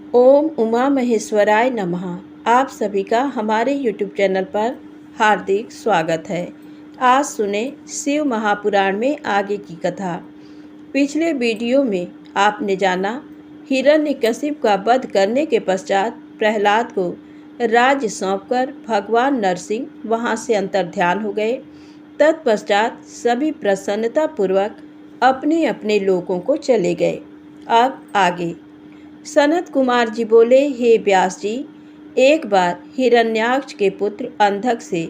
ओम उमा महेश्वराय नमः। आप सभी का हमारे YouTube चैनल पर हार्दिक स्वागत है। आज सुने शिव महापुराण में आगे की कथा। पिछले वीडियो में आपने जाना हिरण्यकशिप का वध करने के पश्चात प्रहलाद को राज्य सौंपकर भगवान नरसिंह वहां से अंतर्ध्यान हो गए। तत्पश्चात सभी प्रसन्नता पूर्वक अपने अपने लोकों को चले गए। अब आगे सनत कुमार जी बोले, हे व्यास जी, एक बार हिरण्याक्ष के पुत्र अंधक से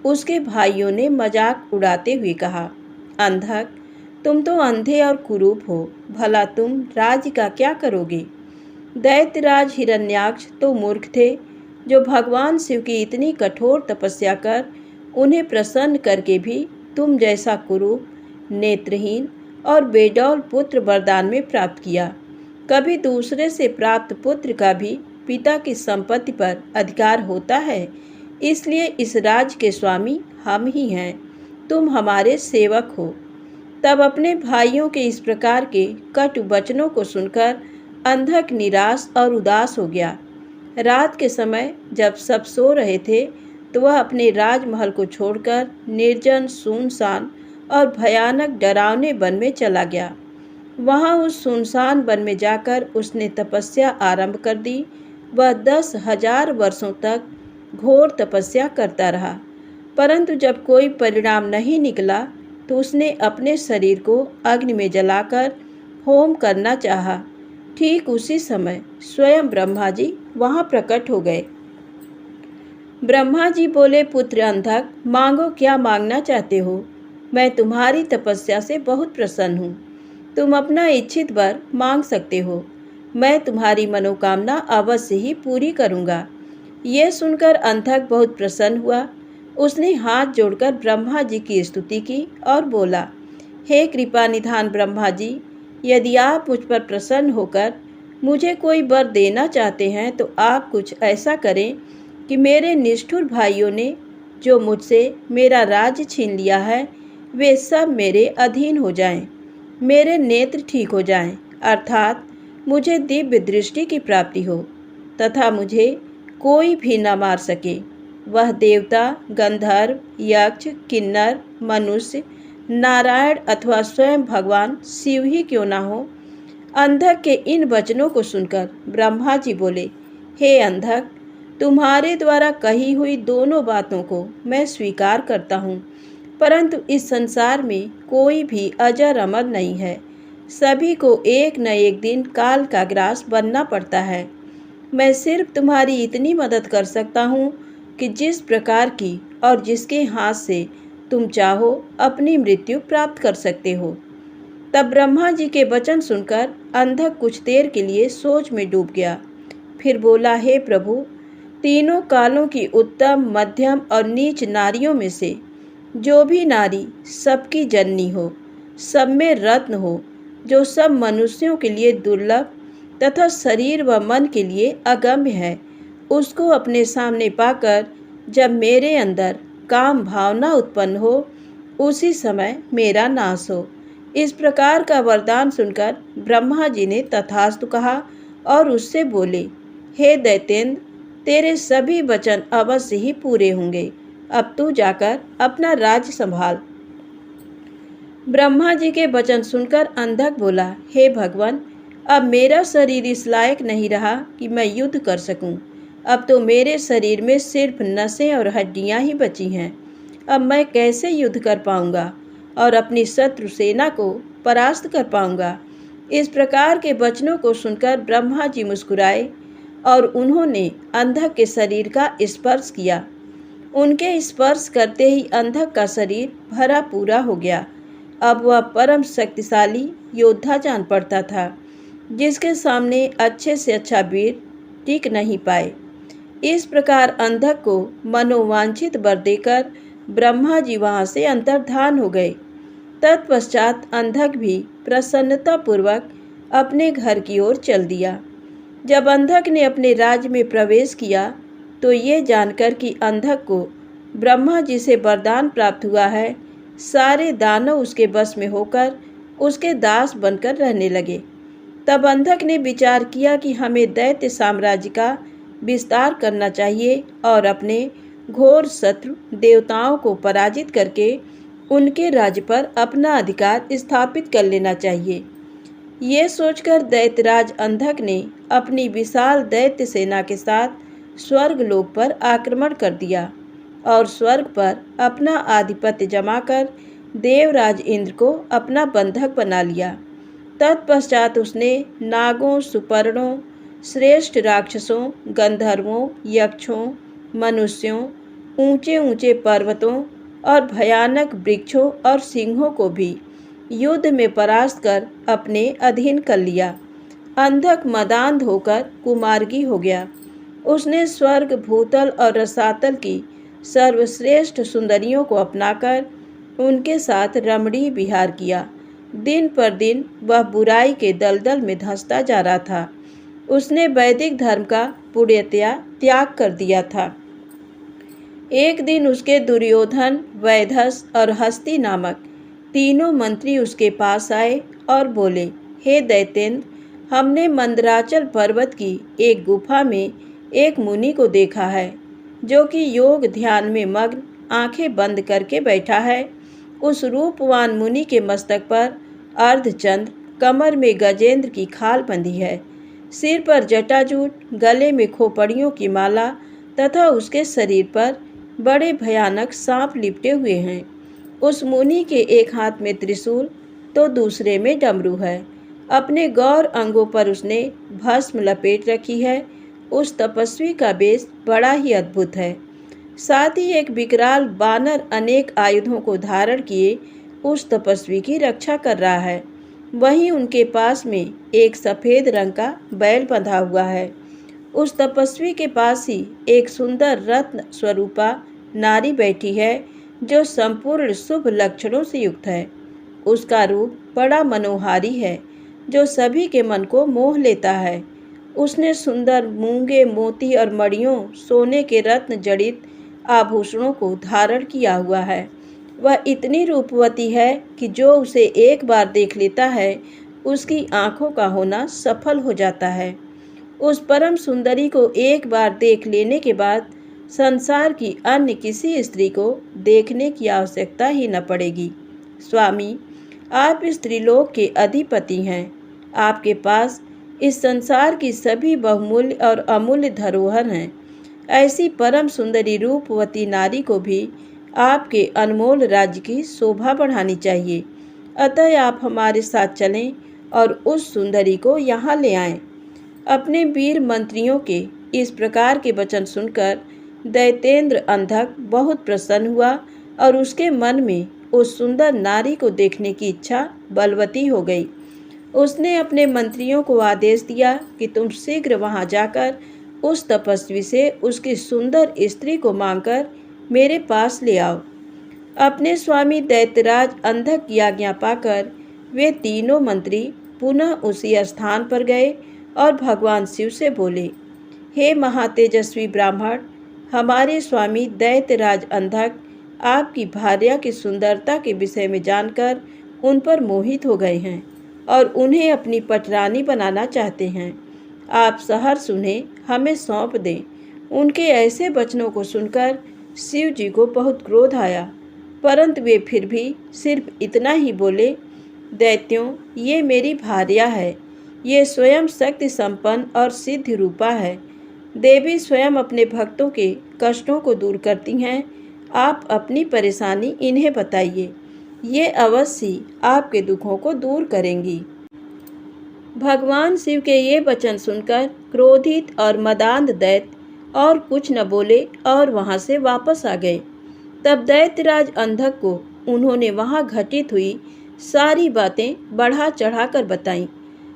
उसके भाइयों ने मजाक उड़ाते हुए कहा, अंधक, तुम तो अंधे और कुरूप हो, भला तुम राज्य का क्या करोगे। दैत्यराज हिरण्याक्ष तो मूर्ख थे, जो भगवान शिव की इतनी कठोर तपस्या कर उन्हें प्रसन्न करके भी तुम जैसा कुरूप, नेत्रहीन और बेडौल पुत्र वरदान में प्राप्त किया। कभी दूसरे से प्राप्त पुत्र का भी पिता की संपत्ति पर अधिकार होता है, इसलिए इस राज्य के स्वामी हम ही हैं, तुम हमारे सेवक हो। तब अपने भाइयों के इस प्रकार के कटु वचनों को सुनकर अंधक निराश और उदास हो गया। रात के समय जब सब सो रहे थे तो वह अपने राजमहल को छोड़कर निर्जन, सुनसान और भयानक डरावने वन में चला गया। वहाँ उस सुनसान वन में जाकर उसने तपस्या आरंभ कर दी। वह 10,000 वर्षों तक घोर तपस्या करता रहा, परंतु जब कोई परिणाम नहीं निकला तो उसने अपने शरीर को अग्नि में जलाकर होम करना चाहा। ठीक उसी समय स्वयं ब्रह्मा जी वहाँ प्रकट हो गए। ब्रह्मा जी बोले, पुत्र अंधक, मांगो, क्या मांगना चाहते हो। मैं तुम्हारी तपस्या से बहुत प्रसन्न हूँ, तुम अपना इच्छित वर मांग सकते हो। मैं तुम्हारी मनोकामना अवश्य ही पूरी करूँगा। यह सुनकर अंधक बहुत प्रसन्न हुआ। उसने हाथ जोड़कर ब्रह्मा जी की स्तुति की और बोला, हे कृपा निधान ब्रह्मा जी, यदि आप मुझ पर प्रसन्न होकर मुझे कोई वर देना चाहते हैं तो आप कुछ ऐसा करें कि मेरे निष्ठुर भाइयों ने जो मुझसे मेरा राज्य छीन लिया है वे सब मेरे अधीन हो जाएं, मेरे नेत्र ठीक हो जाएं, अर्थात मुझे दिव्य दृष्टि की प्राप्ति हो तथा मुझे कोई भी न मार सके। वह देवता, गंधर्व, यक्ष, किन्नर, मनुष्य, नारायण अथवा स्वयं भगवान शिव ही क्यों ना हो। अंधक के इन वचनों को सुनकर ब्रह्मा जी बोले, हे अंधक, तुम्हारे द्वारा कही हुई दोनों बातों को मैं स्वीकार करता हूँ, परंतु इस संसार में कोई भी अजर अमर नहीं है। सभी को एक न एक दिन काल का ग्रास बनना पड़ता है। मैं सिर्फ तुम्हारी इतनी मदद कर सकता हूँ कि जिस प्रकार की और जिसके हाथ से तुम चाहो अपनी मृत्यु प्राप्त कर सकते हो। तब ब्रह्मा जी के वचन सुनकर अंधक कुछ देर के लिए सोच में डूब गया। फिर बोला, हे प्रभु, तीनों कालों की उत्तम, मध्यम और नीच नारियों में से जो भी नारी सबकी जननी हो, सब में रत्न हो, जो सब मनुष्यों के लिए दुर्लभ तथा शरीर व मन के लिए अगम्य है, उसको अपने सामने पाकर जब मेरे अंदर काम भावना उत्पन्न हो, उसी समय मेरा नाश हो। इस प्रकार का वरदान सुनकर ब्रह्मा जी ने तथास्तु कहा और उससे बोले, हे दैत्येंद्र, तेरे सभी वचन अवश्य ही पूरे होंगे। अब तू जाकर अपना राज्य संभाल। ब्रह्मा जी के वचन सुनकर अंधक बोला, हे भगवान, अब मेरा शरीर इस लायक नहीं रहा कि मैं युद्ध कर सकूं। अब तो मेरे शरीर में सिर्फ नसें और हड्डियां ही बची हैं। अब मैं कैसे युद्ध कर पाऊंगा और अपनी शत्रु सेना को परास्त कर पाऊंगा। इस प्रकार के वचनों को सुनकर ब्रह्मा जी मुस्कुराए और उन्होंने अंधक के शरीर का स्पर्श किया। उनके स्पर्श करते ही अंधक का शरीर भरा पूरा हो गया। अब वह परम शक्तिशाली योद्धा जान पड़ता था, जिसके सामने अच्छे से अच्छा वीर टिक नहीं पाए। इस प्रकार अंधक को मनोवांछित वर देकर ब्रह्मा जी वहाँ से अंतर्धान हो गए। तत्पश्चात अंधक भी प्रसन्नतापूर्वक अपने घर की ओर चल दिया। जब अंधक ने अपने राज्य में प्रवेश किया तो ये जानकर कि अंधक को ब्रह्मा जी से वरदान प्राप्त हुआ है, सारे दानव उसके बस में होकर उसके दास बनकर रहने लगे। तब अंधक ने विचार किया कि हमें दैत्य साम्राज्य का विस्तार करना चाहिए और अपने घोर शत्रु देवताओं को पराजित करके उनके राज्य पर अपना अधिकार स्थापित कर लेना चाहिए। ये सोचकर दैत्यराज अंधक ने अपनी विशाल दैत्य सेना के साथ स्वर्गलोक पर आक्रमण कर दिया और स्वर्ग पर अपना आधिपत्य जमाकर देवराज इंद्र को अपना बंधक बना लिया। तत्पश्चात उसने नागों, सुपर्णों, श्रेष्ठ राक्षसों, गंधर्वों, यक्षों, मनुष्यों, ऊंचे ऊंचे पर्वतों और भयानक वृक्षों और सिंहों को भी युद्ध में परास्त कर अपने अधीन कर लिया। अंधक मदांध होकर कुमार्गी हो गया। उसने स्वर्ग, भूतल और रसातल की सर्वश्रेष्ठ सुंदरियों को अपनाकर उनके साथ रमणीय विहार किया। दिन पर दिन वह बुराई के दलदल में धंसता जा रहा था। उसने वैदिक धर्म का पूर्णतया त्याग कर दिया था। एक दिन उसके दुर्योधन, वैधस और हस्ती नामक तीनों मंत्री उसके पास आए और बोले, हे दैत्येंद्र, हमने मंदराचल पर्वत की एक गुफा में एक मुनि को देखा है जो कि योग ध्यान में मग्न आंखें बंद करके बैठा है। उस रूपवान मुनि के मस्तक पर अर्धचंद्र, कमर में गजेंद्र की खाल बंधी है, सिर पर जटाजूट, गले में खोपड़ियों की माला तथा उसके शरीर पर बड़े भयानक सांप लिपटे हुए हैं। उस मुनि के एक हाथ में त्रिशूल तो दूसरे में डमरू है। अपने गौर अंगों पर उसने भस्म लपेट रखी है। उस तपस्वी का वेश बड़ा ही अद्भुत है। साथ ही एक विकराल बानर अनेक आयुधों को धारण किए उस तपस्वी की रक्षा कर रहा है। वहीं उनके पास में एक सफ़ेद रंग का बैल बंधा हुआ है। उस तपस्वी के पास ही एक सुंदर रत्न स्वरूपा नारी बैठी है जो संपूर्ण शुभ लक्षणों से युक्त है। उसका रूप बड़ा मनोहारी है जो सभी के मन को मोह लेता है। उसने सुंदर मूंगे, मोती और मणियों, सोने के रत्न जड़ित आभूषणों को धारण किया हुआ है। वह इतनी रूपवती है कि जो उसे एक बार देख लेता है उसकी आंखों का होना सफल हो जाता है। उस परम सुंदरी को एक बार देख लेने के बाद संसार की अन्य किसी स्त्री को देखने की आवश्यकता ही न पड़ेगी। स्वामी, आप इस त्रिलोक के अधिपति हैं। आपके पास इस संसार की सभी बहुमूल्य और अमूल्य धरोहर हैं। ऐसी परम सुंदरी रूपवती नारी को भी आपके अनमोल राज्य की शोभा बढ़ानी चाहिए। अतः आप हमारे साथ चलें और उस सुंदरी को यहाँ ले आएं। अपने वीर मंत्रियों के इस प्रकार के वचन सुनकर दैत्येंद्र अंधक बहुत प्रसन्न हुआ और उसके मन में उस सुंदर नारी को देखने की इच्छा बलवती हो गई। उसने अपने मंत्रियों को आदेश दिया कि तुम शीघ्र वहां जाकर उस तपस्वी से उसकी सुंदर स्त्री को मांगकर मेरे पास ले आओ। अपने स्वामी दैत्यराज अंधक की आज्ञा पाकर वे तीनों मंत्री पुनः उसी स्थान पर गए और भगवान शिव से बोले, हे महातेजस्वी ब्राह्मण, हमारे स्वामी दैत्यराज अंधक आपकी भार्या की सुंदरता के विषय में जानकर उन पर मोहित हो गए हैं और उन्हें अपनी पटरानी बनाना चाहते हैं। आप सहर्ष उन्हें हमें सौंप दें। उनके ऐसे वचनों को सुनकर शिव जी को बहुत क्रोध आया, परंतु वे फिर भी सिर्फ इतना ही बोले, दैत्यों, ये मेरी भार्या है। ये स्वयं शक्ति संपन्न और सिद्ध रूपा है। देवी स्वयं अपने भक्तों के कष्टों को दूर करती हैं। आप अपनी परेशानी इन्हें बताइए, ये अवश्य आपके दुखों को दूर करेंगी। भगवान शिव के ये वचन सुनकर क्रोधित और मदांध दैत्य और कुछ न बोले और वहां से वापस आ गए। तब दैत्यराज अंधक को उन्होंने वहां घटित हुई सारी बातें बढ़ा चढ़ाकर बताईं,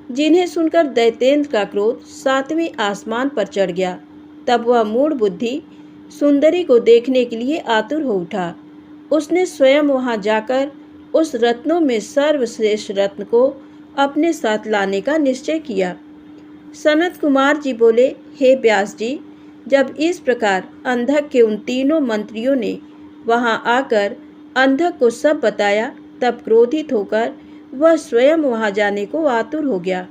जिन्हें सुनकर दैत्येंद्र का क्रोध 7वें आसमान पर चढ़ गया। तब वह मूढ़ बुद्धि सुंदरी को देखने के लिए आतुर हो उठा। उसने स्वयं वहां जाकर उस रत्नों में सर्वश्रेष्ठ रत्न को अपने साथ लाने का निश्चय किया। सनत कुमार जी बोले, हे व्यास जी, जब इस प्रकार अंधक के उन तीनों मंत्रियों ने वहां आकर अंधक को सब बताया, तब क्रोधित होकर वह स्वयं वहां जाने को आतुर हो गया।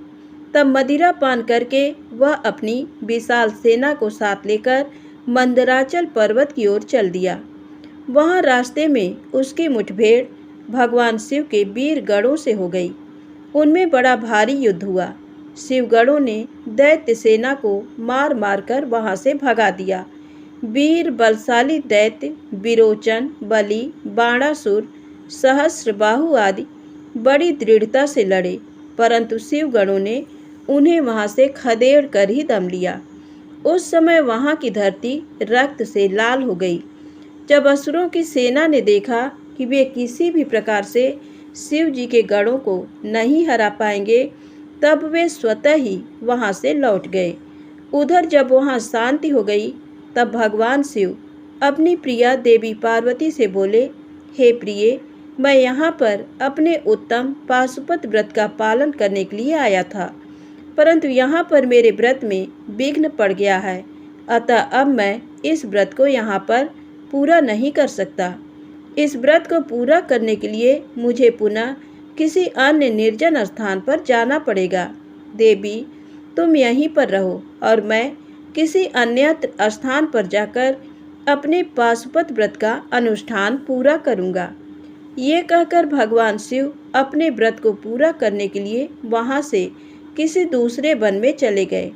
तब मदिरा पान करके वह अपनी विशाल सेना को साथ लेकर मंदराचल पर्वत की ओर चल दिया। वहां रास्ते में उसकी मुठभेड़ भगवान शिव के वीर गणों से हो गई। उनमें बड़ा भारी युद्ध हुआ। शिवगणों ने दैत्य सेना को मार मार कर वहां से भगा दिया। वीर बलशाली दैत्य विरोचन, बलि, बाणासुर, सहस्रबाहु आदि बड़ी दृढ़ता से लड़े, परंतु शिवगणों ने उन्हें वहां से खदेड़ कर ही दम लिया। उस समय वहां की धरती रक्त से लाल हो गई। जब असुरों की सेना ने देखा कि वे किसी भी प्रकार से शिव जी के गणों को नहीं हरा पाएंगे, तब वे स्वतः ही वहां से लौट गए। उधर जब वहां शांति हो गई, तब भगवान शिव अपनी प्रिया देवी पार्वती से बोले, हे प्रिये, मैं यहाँ पर अपने उत्तम पाशुपत व्रत का पालन करने के लिए आया था, परंतु यहाँ पर मेरे व्रत में विघ्न पड़ गया है। अतः अब मैं इस व्रत को यहाँ पर पूरा नहीं कर सकता। इस व्रत को पूरा करने के लिए मुझे पुनः किसी अन्य निर्जन स्थान पर जाना पड़ेगा। देवी, तुम यहीं पर रहो और मैं किसी अन्यत्र स्थान पर जाकर अपने पाशुपत व्रत का अनुष्ठान पूरा करूँगा। ये कहकर भगवान शिव अपने व्रत को पूरा करने के लिए वहाँ से किसी दूसरे वन में चले गए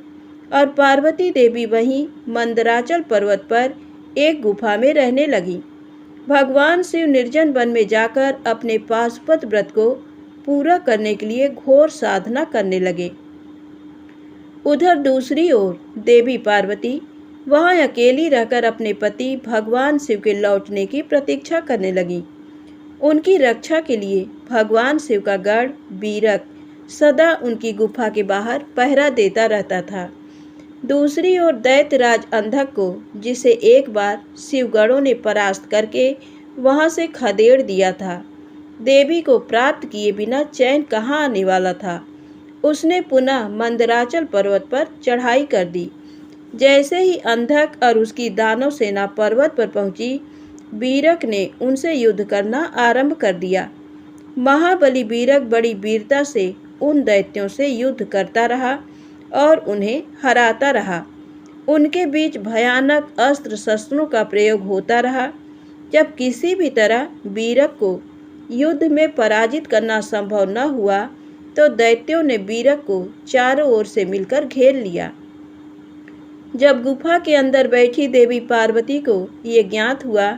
और पार्वती देवी वहीं मंदराचल पर्वत पर एक गुफा में रहने लगी। भगवान शिव निर्जन वन में जाकर अपने पाशुपत व्रत को पूरा करने के लिए घोर साधना करने लगे। उधर दूसरी ओर देवी पार्वती वहां अकेली रहकर अपने पति भगवान शिव के लौटने की प्रतीक्षा करने लगी। उनकी रक्षा के लिए भगवान शिव का गढ़ बीरक सदा उनकी गुफा के बाहर पहरा देता रहता था। दूसरी ओर दैत्यराज अंधक को, जिसे एक बार शिवगणों ने परास्त करके वहां से खदेड़ दिया था, देवी को प्राप्त किए बिना चैन कहाँ आने वाला था। उसने पुनः मंदराचल पर्वत पर चढ़ाई कर दी। जैसे ही अंधक और उसकी दानव सेना पर्वत पर पहुंची, बीरक ने उनसे युद्ध करना आरंभ कर दिया। महाबली बीरक बड़ी वीरता से उन दैत्यों से युद्ध करता रहा और उन्हें हराता रहा। उनके बीच भयानक अस्त्र शस्त्रों का प्रयोग होता रहा। जब किसी भी तरह बीरक को युद्ध में पराजित करना संभव न हुआ, तो दैत्यों ने बीरक को चारों ओर से मिलकर घेर लिया। जब गुफा के अंदर बैठी देवी पार्वती को ये ज्ञात हुआ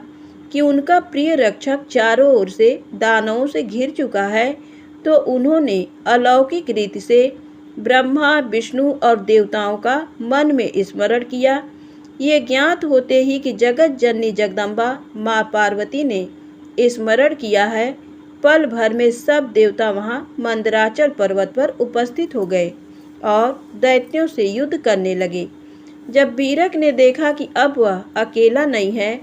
कि उनका प्रिय रक्षक चारों ओर से दानवों से घिर चुका है, तो उन्होंने अलौकिक रीति से ब्रह्मा, विष्णु और देवताओं का मन में स्मरण किया। ये ज्ञात होते ही कि जगत जननी जगदम्बा माँ पार्वती ने स्मरण किया है, पल भर में सब देवता वहां मंदराचल पर्वत पर उपस्थित हो गए और दैत्यों से युद्ध करने लगे। जब बीरक ने देखा कि अब वह अकेला नहीं है,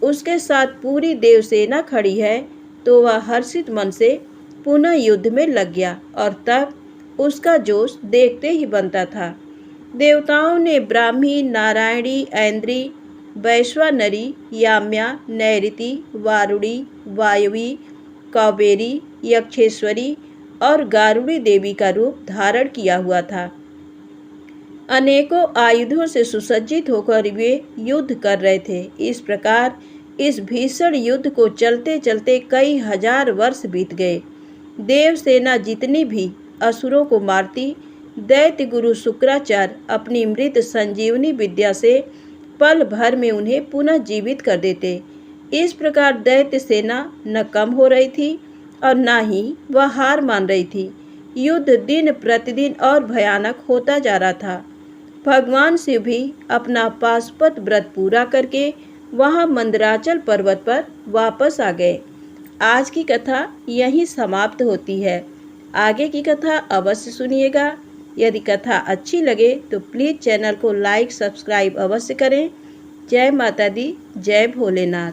उसके साथ पूरी देवसेना खड़ी है, तो वह हर्षित मन से पुनः युद्ध में लग गया और तब उसका जोश देखते ही बनता था। देवताओं ने ब्राह्मी, नारायणी, ऐन्द्री, वैश्वानरी, याम्या, नैऋति, वारुणी, वायवी, कौबेरी, यक्षेश्वरी और गारुड़ी देवी का रूप धारण किया हुआ था। अनेकों आयुधों से सुसज्जित होकर वे युद्ध कर रहे थे। इस प्रकार इस भीषण युद्ध को चलते चलते कई हजार वर्ष बीत गए। देवसेना जितनी भी असुरों को मारती, दैत्य गुरु शुक्राचार्य अपनी मृत संजीवनी विद्या से पल भर में उन्हें पुनः जीवित कर देते। इस प्रकार दैत्य सेना न कम हो रही थी और न ही वह हार मान रही थी। युद्ध दिन प्रतिदिन और भयानक होता जा रहा था। भगवान शिव भी अपना पाशुपत व्रत पूरा करके वहां मंदराचल पर्वत पर वापस आ गए। आज की कथा यहीं समाप्त होती है। आगे की कथा अवश्य सुनिएगा। यदि कथा अच्छी लगे तो प्लीज़ चैनल को लाइक, सब्सक्राइब अवश्य करें। जय माता दी, जय भोलेनाथ।